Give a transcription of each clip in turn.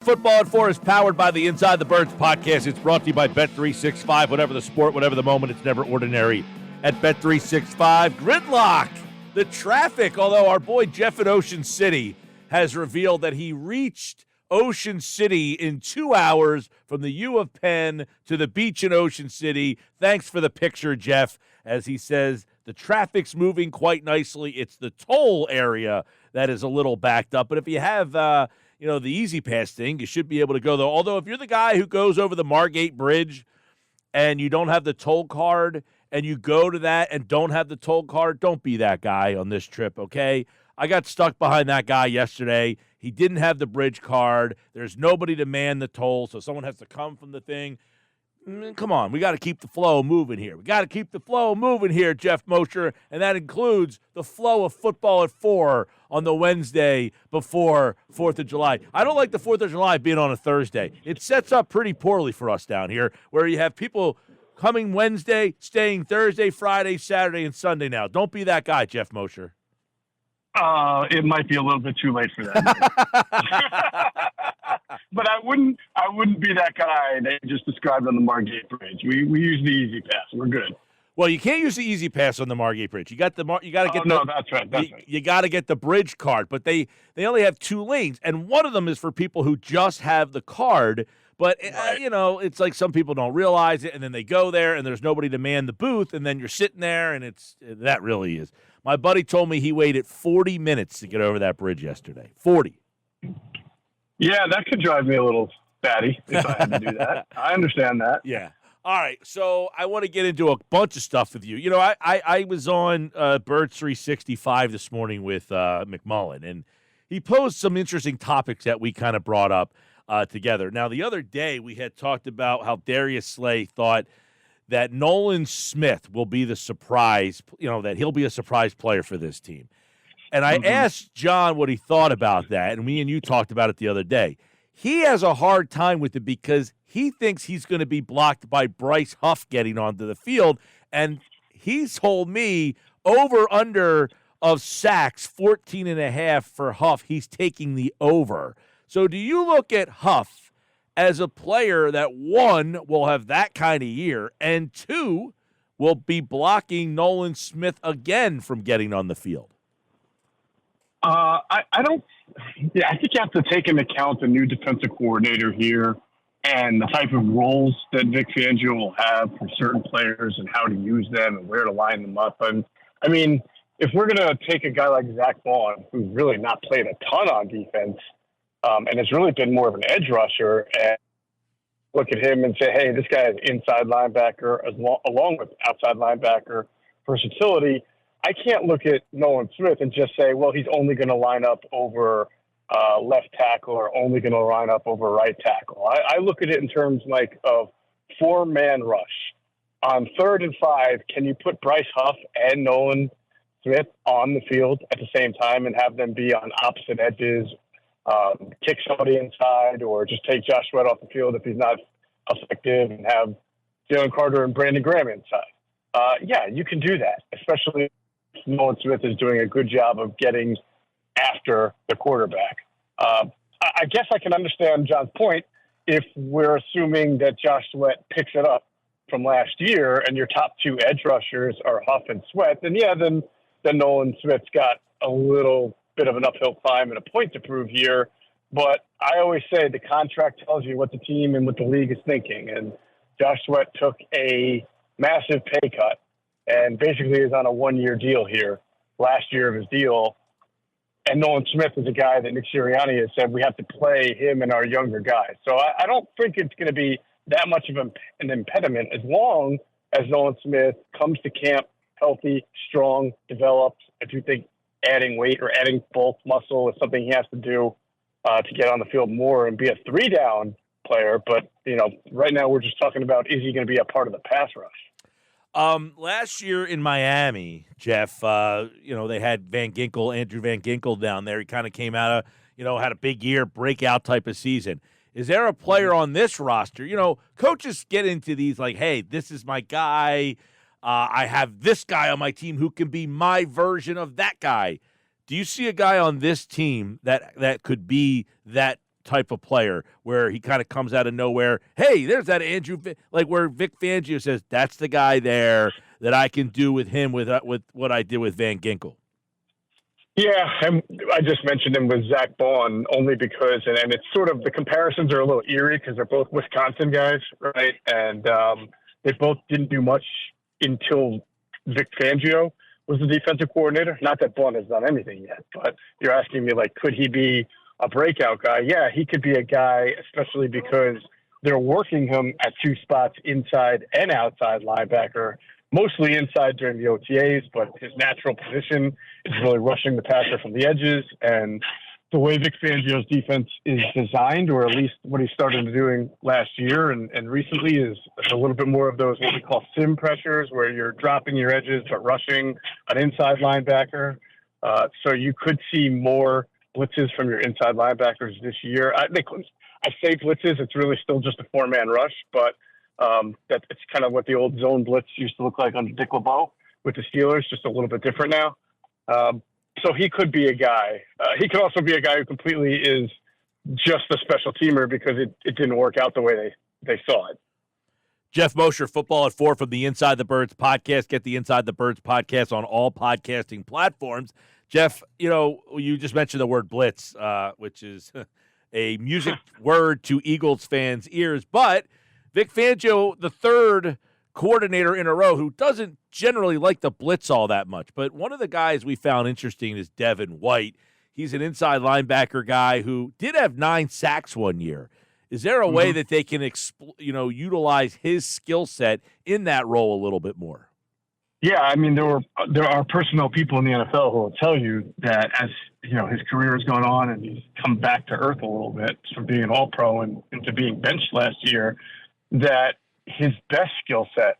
Football at 4 is powered by the Inside the Birds podcast. It's brought to you by Bet365. Whatever the sport, whatever the moment, it's never ordinary at Bet365. Gridlock, the traffic, although our boy Jeff in Ocean City has revealed that he reached Ocean City in 2 hours from the U of Penn to the beach in Ocean City. Thanks for the picture, Jeff. As he says, the traffic's moving quite nicely. It's the toll area that is a little backed up. But if you have the Easy Pass thing, you should be able to go, though. Although if you're the guy who goes over the Margate Bridge and you don't have the toll card and you go to that and don't have the toll card, don't be that guy on this trip, okay? I got stuck behind that guy yesterday. He didn't have the bridge card. There's nobody to man the toll, so someone has to come from the thing. Come on, we got to keep the flow moving here. We got to keep the flow moving here, Geoff Mosher, and that includes the flow of football at 4 on the Wednesday before 4th of July. I don't like the 4th of July being on a Thursday. It sets up pretty poorly for us down here, where you have people coming Wednesday, staying Thursday, Friday, Saturday, and Sunday now. Don't be that guy, Geoff Mosher. It might be a little bit too late for that. But I wouldn't be that guy that you just described on the Margate Bridge. We use the Easy Pass. We're good. Well, you can't use the Easy Pass on the Margate Bridge. You got to get no, that's right. You got to get the bridge card, but they only have 2 lanes, and one of them is for people who just have the card. But right. It's like some people don't realize it, and then they go there, and there's nobody to man the booth, and then you're sitting there, and that really is. My buddy told me he waited 40 minutes to get over that bridge yesterday. 40. Yeah, that could drive me a little batty if I had to do that. I understand that. Yeah. All right, so I want to get into a bunch of stuff with you. You know, I was on Birds 365 this morning with McMullen, and he posed some interesting topics that we kind of brought up together. Now, the other day we had talked about how Darius Slay thought that Nolan Smith will be the surprise, that he'll be a surprise player for this team. And I asked John what he thought about that, and me and you talked about it the other day. He has a hard time with it because he thinks he's going to be blocked by Bryce Huff getting onto the field, and he's told me over-under of sacks, 14.5 for Huff. He's taking the over. So do you look at Huff as a player that, 1, will have that kind of year, and 2, will be blocking Nolan Smith again from getting on the field? I don't. Yeah, I think you have to take into account the new defensive coordinator here and the type of roles that Vic Fangio will have for certain players and how to use them and where to line them up. And I mean, if we're going to take a guy like Zack Baun, who's really not played a ton on defense, and has really been more of an edge rusher, and look at him and say, hey, this guy is inside linebacker along with outside linebacker versatility. I can't look at Nolan Smith and just say, well, he's only going to line up over left tackle or only going to line up over right tackle. I look at it in terms of 4-man rush. On 3rd and 5, can you put Bryce Huff and Nolan Smith on the field at the same time and have them be on opposite edges, kick somebody inside, or just take Josh Sweat off the field if he's not effective and have Jalen Carter and Brandon Graham inside? Yeah, you can do that, especially if Nolan Smith is doing a good job of getting after the quarterback. I guess I can understand John's point if we're assuming that Josh Sweat picks it up from last year and your top 2 edge rushers are Huff and Sweat, then Nolan Smith's got a little bit of an uphill climb and a point to prove here. But I always say the contract tells you what the team and what the league is thinking. And Josh Sweat took a massive pay cut and basically is on a 1-year deal here, last year of his deal. And Nolan Smith is a guy that Nick Sirianni has said we have to play him and our younger guys. So I don't think it's going to be that much of an impediment as long as Nolan Smith comes to camp healthy, strong, developed. I do think adding weight or adding bulk muscle is something he has to do to get on the field more and be a 3-down player. But, right now we're just talking about, is he going to be a part of the pass rush? Last year in Miami, Jeff, they had Andrew Van Ginkel down there. He kind of came out of, had a big year, breakout type of season. Is there a player on this roster? Coaches get into these like, hey, this is my guy. I have this guy on my team who can be my version of that guy. Do you see a guy on this team that could be that type of player where he kind of comes out of nowhere. Hey, there's that Andrew, like where Vic Fangio says, that's the guy there that I can do with him with what I did with Van Ginkel. Yeah, and I just mentioned him with Zack Baun only because, and it's sort of, the comparisons are a little eerie because they're both Wisconsin guys, right? And they both didn't do much until Vic Fangio was the defensive coordinator. Not that Baun has done anything yet, but you're asking me, like, could he be a breakout guy? Yeah, he could be a guy, especially because they're working him at two spots, inside and outside linebacker, mostly inside during the OTAs, but his natural position is really rushing the passer from the edges. And the way Vic Fangio's defense is designed, or at least what he started doing last year and recently, is a little bit more of those what we call sim pressures, where you're dropping your edges but rushing an inside linebacker. So you could see more blitzes from your inside linebackers this year. I say blitzes, it's really still just a four-man rush, but that it's kind of what the old zone blitz used to look like under Dick LeBeau with the Steelers, just a little bit different now. So he could be a guy. He could also be a guy who completely is just a special teamer because it didn't work out the way they saw it. Geoff Mosher, Football at 4 from the Inside the Birds podcast. Get the Inside the Birds podcast on all podcasting platforms. Geoff, you just mentioned the word blitz, which is a music word to Eagles fans' ears, but Vic Fangio, the third coordinator in a row who doesn't generally like the blitz all that much. But one of the guys we found interesting is Devin White. He's an inside linebacker guy who did have 9 sacks one year. Is there a way that they can utilize his skill set in that role a little bit more? Yeah, I mean, there are personnel people in the NFL who will tell you that as his career has gone on and he's come back to earth a little bit from being an All-Pro and into being benched last year, that his best skill set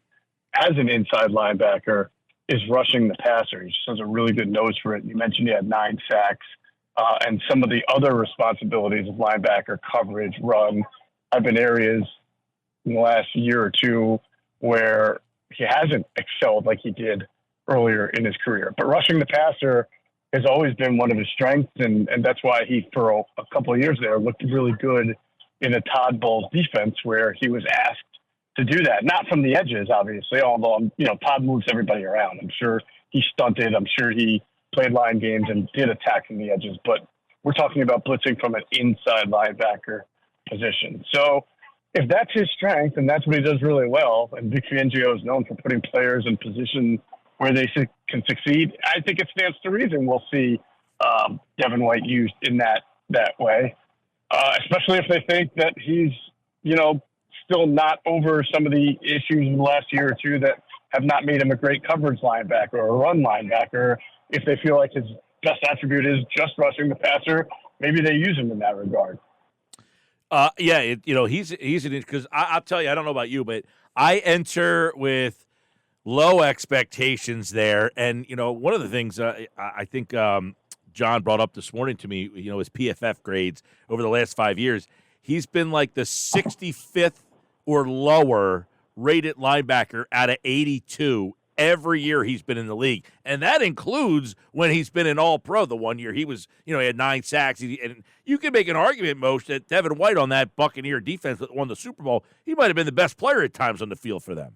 as an inside linebacker is rushing the passer. He just has a really good nose for it. You mentioned he had 9 sacks, and some of the other responsibilities of linebacker, coverage, run, have been areas in the last year or two where he hasn't excelled like he did earlier in his career. But rushing the passer has always been one of his strengths, and that's why he, for a couple of years there, looked really good in a Todd Bowles defense where he was asked to do that. Not from the edges, obviously, although, Todd moves everybody around. I'm sure he stunted. I'm sure he played line games and did attack from the edges. But we're talking about blitzing from an inside linebacker position. So if that's his strength and that's what he does really well, and Vic Fangio is known for putting players in position where they can succeed, I think it stands to reason we'll see Devin White used in that way. Especially if they think that he's, still not over some of the issues in the last year or two that have not made him a great coverage linebacker or a run linebacker. If they feel like his best attribute is just rushing the passer, maybe they use him in that regard. He's an, because I'll tell you, I don't know about you, but I enter with low expectations there. And, one of the things I think John brought up this morning to me, his PFF grades over the last 5 years, he's been like the 65th or lower rated linebacker out of 82 every year he's been in the league. And that includes when he's been an All-Pro. The one year he was, he had 9 sacks. And you can make an argument, Moshe, that Devin White on that Buccaneer defense that won the Super Bowl, he might have been the best player at times on the field for them.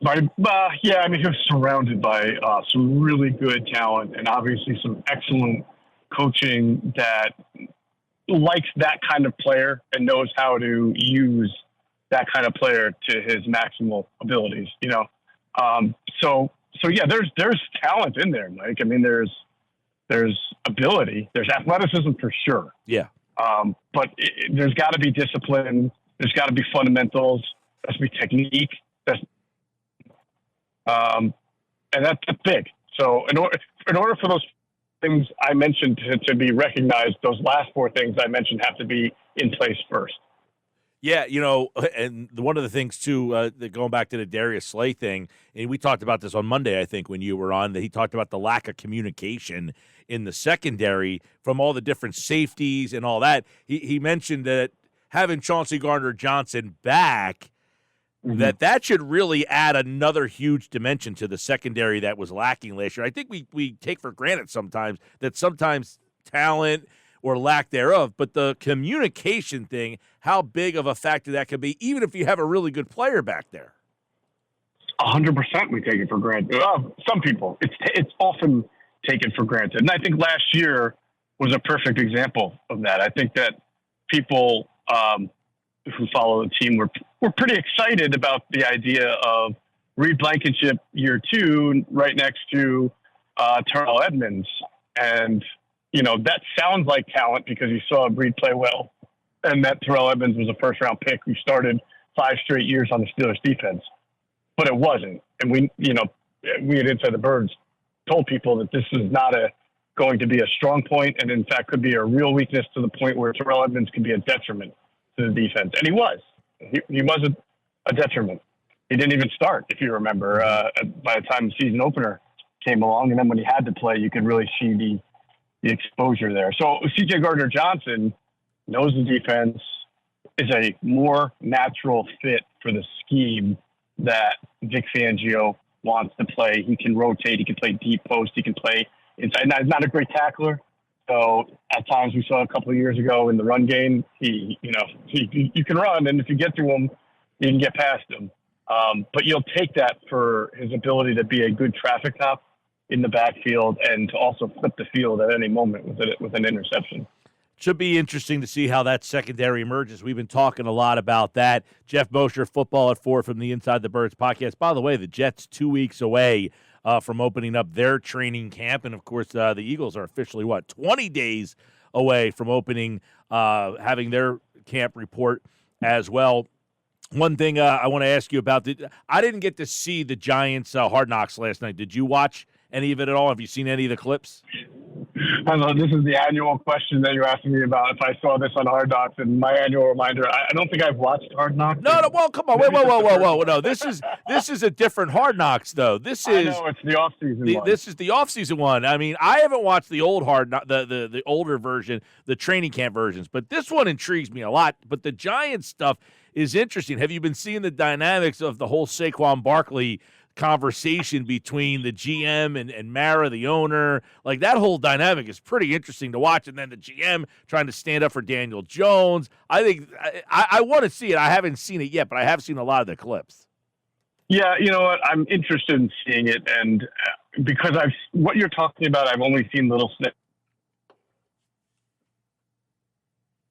He was surrounded by some really good talent and obviously some excellent coaching that likes that kind of player and knows how to use that kind of player to his maximal abilities, there's talent in there, Mike. I mean, there's ability, there's athleticism for sure. Yeah. But there's got to be discipline. There's got to be fundamentals. There's got to be technique. And that's big. So in order for those things I mentioned to be recognized, those last 4 things I mentioned have to be in place first. Yeah, and one of the things, too, going back to the Darius Slay thing, and we talked about this on Monday, I think, when you were on, that he talked about the lack of communication in the secondary from all the different safeties and all that. He mentioned that having Chauncey Gardner-Johnson back, that should really add another huge dimension to the secondary that was lacking last year. I think we take for granted sometimes that sometimes talent or lack thereof, but the communication thing, how big of a factor that could be, even if you have a really good player back there. 100% we take it for granted. Some people, it's often taken for granted. And I think last year was a perfect example of that. I think that people who follow the team were pretty excited about the idea of Reed Blankenship year 2 right next to Terrell Edmonds. And, that sounds like talent because you saw Reed play well. And that Terrell Edmonds was a first-round pick who started 5 straight years on the Steelers defense. But it wasn't. And we at Inside the Birds told people that this is not going to be a strong point, and in fact could be a real weakness to the point where Terrell Edmonds could be a detriment to the defense. And he was. He was a detriment. He didn't even start, if you remember, by the time the season opener came along. And then when he had to play, you could really see the exposure there. So C.J. Gardner-Johnson knows the defense, is a more natural fit for the scheme that Vic Fangio wants to play. He can rotate. He can play deep post. He can play inside. Now, he's not a great tackler. So at times we saw a couple of years ago in the run game, you can run, and if you get through him, you can get past him. But you'll take that for his ability to be a good traffic cop in the backfield and to also flip the field at any moment with an interception. Should be interesting to see how that secondary emerges. We've been talking a lot about that. Geoff Mosher, Football at 4 from the Inside the Birds podcast. By the way, the Jets 2 weeks away from opening up their training camp. And, of course, the Eagles are officially, 20 days away from opening, having their camp report as well. One thing I want to ask you about, I didn't get to see the Giants Hard Knocks last night. Did you watch any of it at all? Have you seen any of the clips? I know this is the annual question that you're asking me about if I saw this on Hard Knocks, and my annual reminder, I don't think I've watched Hard Knocks. No, well, come on. Whoa. No, this is a different Hard Knocks, though. I know, it's the off-season one. This is the off-season one. I mean, I haven't watched the old the older version, the training camp versions, but this one intrigues me a lot. But the Giants stuff is interesting. Have you been seeing the dynamics of the whole Saquon Barkley conversation between the GM and Mara, the owner? Like, that whole dynamic is pretty interesting to watch. And then the GM trying to stand up for Daniel Jones. I think I want to see it. I haven't seen it yet, but I have seen a lot of the clips. Yeah, you know what? I'm interested in seeing it. And because what you're talking about, I've only seen little snippets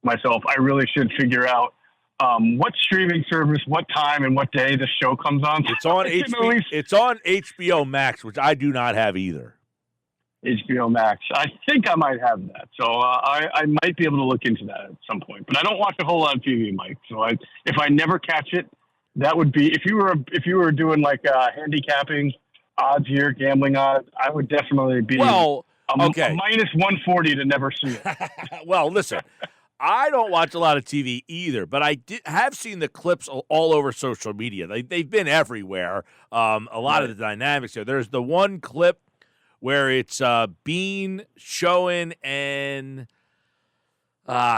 myself. I really should figure out what streaming service, what time, and what day the show comes on. It's on HBO. It's on HBO Max, which I do not have either. HBO Max. I think I might have that, so I might be able to look into that at some point. But I don't watch a whole lot of TV, Mike. So if I never catch it, that would be if you were doing like handicapping odds here, gambling odds. I would definitely be a minus 140 to never see it. Well, listen. I don't watch a lot of TV either, but I have seen the clips all over social media. They've been everywhere. A lot of the dynamics there. There's the one clip where it's Bean, Schoen, and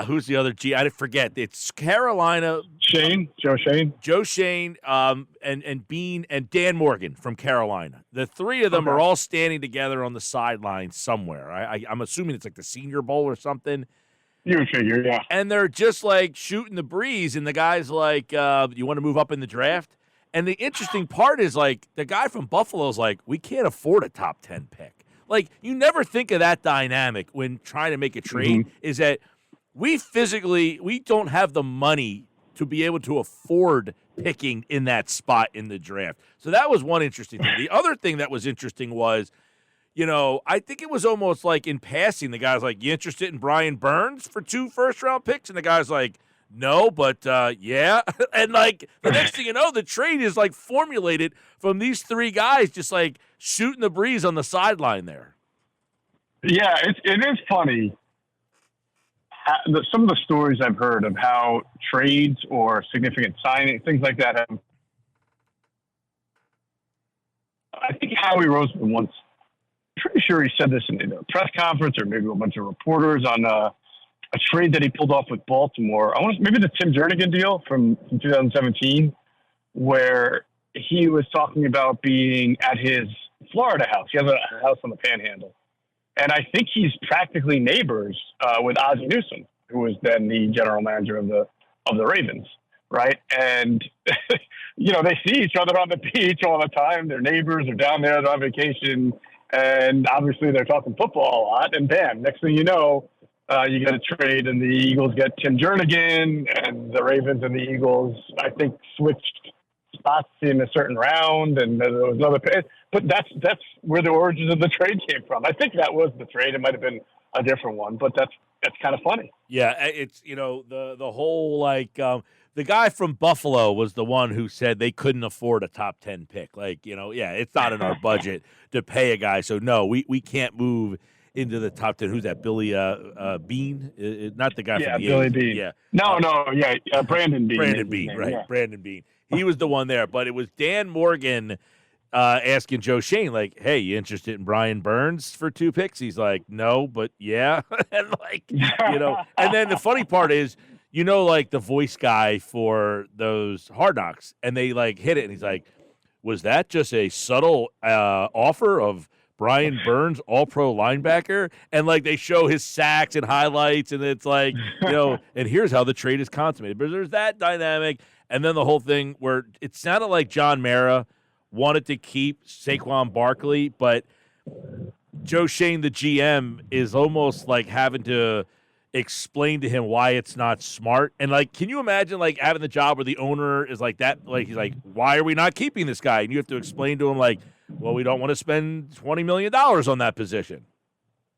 who's the other G? I forget. It's Carolina. Joe Shane, and Bean, and Dan Morgan from Carolina. The three of them are all standing together on the sideline somewhere. I'm assuming it's like the Senior Bowl or something. You would figure, yeah. And they're just like shooting the breeze, and the guy's like, you want to move up in the draft? And the interesting part is, like, the guy from Buffalo's like, we can't afford a top 10 pick. Like, you never think of that dynamic when trying to make a trade, is that we don't have the money to be able to afford picking in that spot in the draft. So that was one interesting thing. The other thing that was interesting was, I think it was almost like in passing, the guy's like, you interested in Brian Burns for 2 first-round picks? And the guy's like, no, but yeah. And, like, the next thing you know, the trade is, like, formulated from these 3 guys just, like, shooting the breeze on the sideline there. Yeah, it is funny. Some of the stories I've heard of how trades or significant signing, things like that have. I think Howie Roseman once, pretty sure he said this in a press conference or maybe a bunch of reporters on a trade that he pulled off with Baltimore. Maybe the Tim Jernigan deal from 2017, where he was talking about being at his Florida house. He has a house on the Panhandle, And I think he's practically neighbors with Ozzie Newsome, who was then the general manager of the Ravens, right? And they see each other on the beach all the time. Their neighbors are down there, they're on vacation, and obviously they're talking football a lot. And bam, next thing you know, you get a trade, and the Eagles get Tim Jernigan, and the Ravens and the Eagles, I think, switched spots in a certain round, and there was another. But that's where the origins of the trade came from. I think that was the trade. It might have been a different one, but that's kind of funny. Yeah, it's the whole the guy from Buffalo was the one who said they couldn't afford a top 10 pick. It's not in our budget to pay a guy, so no, we can't move into the top 10. Who's that? Billy Bean? Not the guy from the Billy 80s. Bean. Yeah. Brandon Bean. Brandon Bean, right. Yeah. Brandon Bean. He was the one there, but it was Dan Morgan asking Joe Shane, like, hey, you interested in Brian Burns for 2 picks? He's like, no, but yeah. And and then the funny part is, the voice guy for those Hard Knocks, and they hit it, and he's like, was that just a subtle offer of Brian Burns, all-pro linebacker? And they show his sacks and highlights, and it's and here's how the trade is consummated. But there's that dynamic, and then the whole thing where it sounded like John Mara wanted to keep Saquon Barkley, but Joe Shane, the GM, is almost having to explain to him why it's not smart. And can you imagine having the job where the owner is like that? He's like, why are we not keeping this guy? And you have to explain to him well, we don't want to spend $20 million on that position.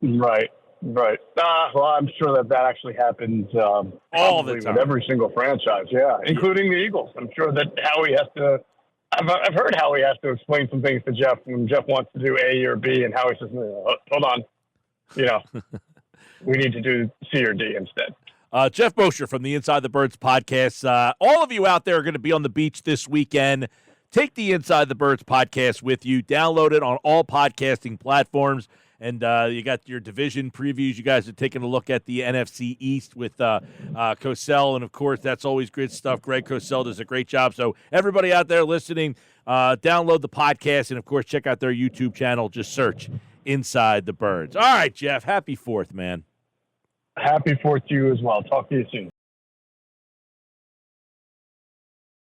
Right. Well, I'm sure that actually happens all the time with every single franchise. Yeah, including the Eagles. I'm sure that Howie has to. I've heard Howie has to explain some things to Jeff when Jeff wants to do A or B, and Howie says, "Hold on, we need to do C or D instead." Geoff Mosher from the Inside the Birds podcast. All of you out there are going to be on the beach this weekend. Take the Inside the Birds podcast with you. Download it on all podcasting platforms. And you got your division previews. You guys are taking a look at the NFC East with Cosell. And, of course, that's always good stuff. Greg Cosell does a great job. So everybody out there listening, download the podcast. And, of course, check out their YouTube channel. Just search Inside the Birds. All right, Jeff, happy 4th, man. Happy 4th to you as well. Talk to you soon.